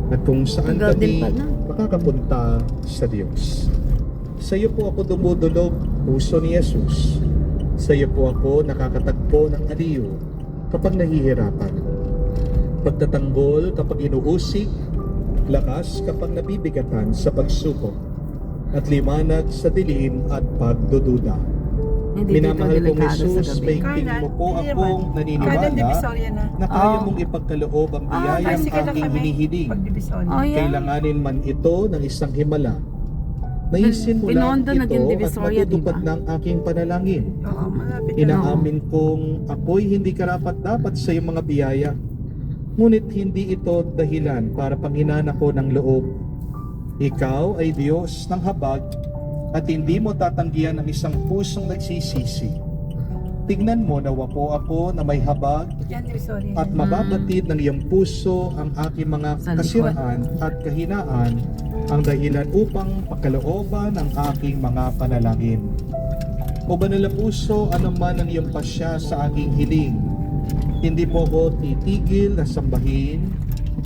at kung saan Tagal din kami pala. makakapunta sa Diyos. Sa iyo po ako dumudulog, puso ni Jesus. Sa iyo po ako nakakatagpo ng aliw kapag nahihirapan. Pagtatanggol kapag inuusik, lakas kapag nabibigatan sa pagsubok, at liwanag sa dilim at pagdududa. Hindi dito Minamahal kong delikado sa Jesus, gabi. maigting mo po Hindi akong naman. naniniwala Kada Divisoria na. na kaya Oh. mong ipagkaloob ang biyayang Tricycle na aking kami. hinihiling. Pag Divisoria. Oh, yeah. Kailanganin man ito ng isang himala. Naisin mo lang Binondo ito naging at Divisoria, matutupad diba? ng aking panalangin. Oo, malapit na. Inaamin kong ako'y hindi karapat-dapat sa iyong mga biyaya. Ngunit hindi ito dahilan para panghinaan ako ng loob. Ikaw ay Diyos ng habag at hindi mo tatanggihan ang isang pusong nagsisisi. Tignan mo na wapo ako na may habag Yan, Divisoria. at mababatid ng iyong puso ang aking mga Sa likod. kasiraan at kahinaan, ang dahilan upang pagkalooban ang aking mga panalangin. O banal na puso, ano man ang iyong pasya sa aking hiling, hindi po ako titigil na sambahin,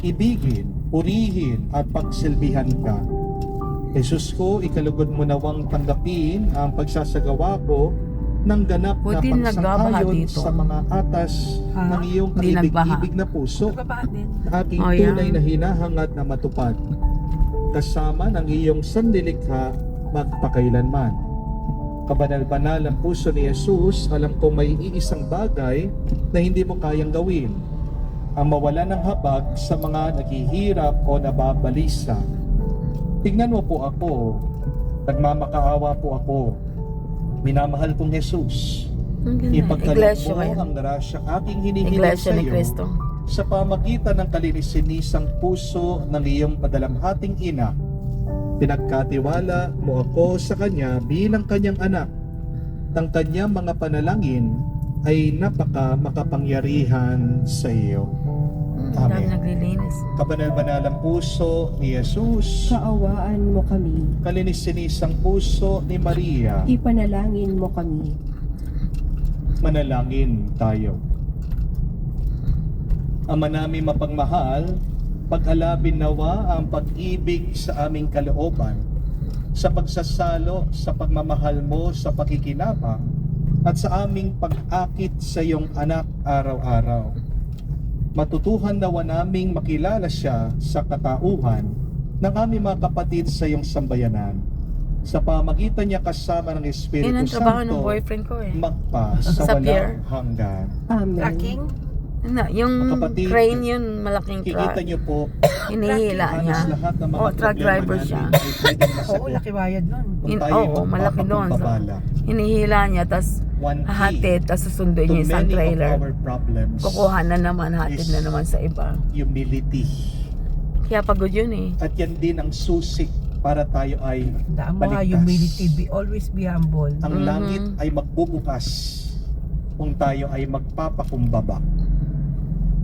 ibigin, purihin at pagsilbihan ka. Jesus ko, ikalugod mo nawang tanggapin ang pagsasagawa ko ng ganap na Buti nagbabaha pagsangkayon dito. sa mga atas Ha? ng iyong Hindi nagbaha. kaibig-ibig na puso, Nagbabahan din. aking Oh, yeah. tunay na hinahangad na matupad, kasama ng iyong sandilikha magpakailanman. Kabanal-banal ang puso ni Jesus, alam ko may iisang bagay na hindi mo kayang gawin, ang mawala ng habag sa mga naghihirap o nababalisa. Tingnan mo po ako, nagmamakaawa po ako. Minamahal kong Jesus, Ang ganda. ipagkaloob Iglesia mo kayo. ang grasya aking hinihiling Iglesia sa ni iyo Cristo. sa pamagitan ng kalinisan-nisang puso ng iyong madalamhating ina. Pinagkatiwala mo ako sa Kanya bilang Kanyang anak. Ang Kanyang mga panalangin ay makapangyarihan sa iyo. Dahil Amen. naglilinis. Kabanal-banalang puso ni Jesus, Kaawaan mo kami, kalinisan-nisang puso ni Maria, ipanalangin mo kami. manalangin tayo. Ama namin mapagmahal, pag-alabin nawa ang pag-ibig sa aming kalooban, sa pagsasalo sa pagmamahal mo sa pakikinabang, at sa aming pag-akit sa iyong anak araw-araw. Matutuhan nawa naming makilala siya sa katauhan ng aming mga kapatid sa iyong sambayanan. Sa pamagitan niya kasama ng Yan Espiritu ang trabaho ng Santo, boyfriend ko eh. magpa sa Sa pier. walang hanggan. Amen. Tracking. Yung Mga kapatid, crane yun, malaking Kikita truck. niyo po, Hinihila niya. halos lahat ng mga Oh, truck problema driver natin siya. ay pwedeng Oo, masagot laki bayad nun. kung tayo ay Oo, malaki doon. So, magpapakumbabala. hinihila niya, tas One key hahatid, tas susunduin to niya isang many trailer. of our problems Kukuha na naman, hatid is na naman sa iba. humility. Kaya pagod yun eh. At yan din ang susik para tayo ay Daan mo nga, baligtas. humility. Always be humble. Ang Mhm. langit ay magbubukas kung tayo ay magpapakumbaba.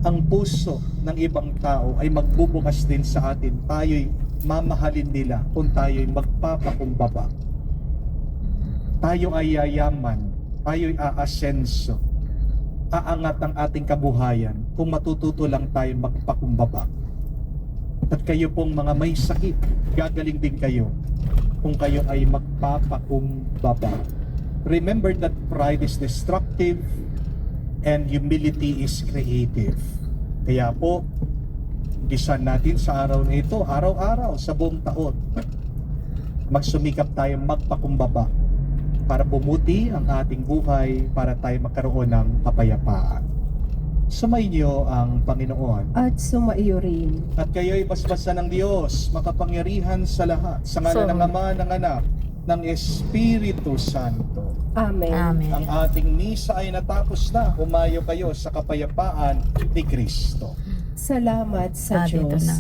Ang puso ng ibang tao ay magbubukas din sa atin. Tayo'y mamahalin nila kung tayo'y magpapakumbaba. Tayo ay yayaman, tayo'y aasenso, aangat ang ating kabuhayan kung matututo lang tayo magpakumbaba. At kayo pong mga may sakit, gagaling din kayo kung kayo ay magpapakumbaba. Remember that pride is destructive and humility is creative. Kaya po, gisan natin sa araw na ito, araw-araw sa buong taon, magsumikap tayo magpakumbaba para bumuti ang ating buhay, para tayo magkaroon ng kapayapaan. Sumainyo ang Panginoon. At sumaiyo rin. At kayo'y basbasan ng Diyos, makapangyarihan sa lahat, sa ngalan ng Ama, ng Anak, ng Espiritu Santo. Amen. Amen. Ang ating misa ay natapos na. Humayo kayo sa kapayapaan ni Kristo. Salamat sa Dito Diyos. na.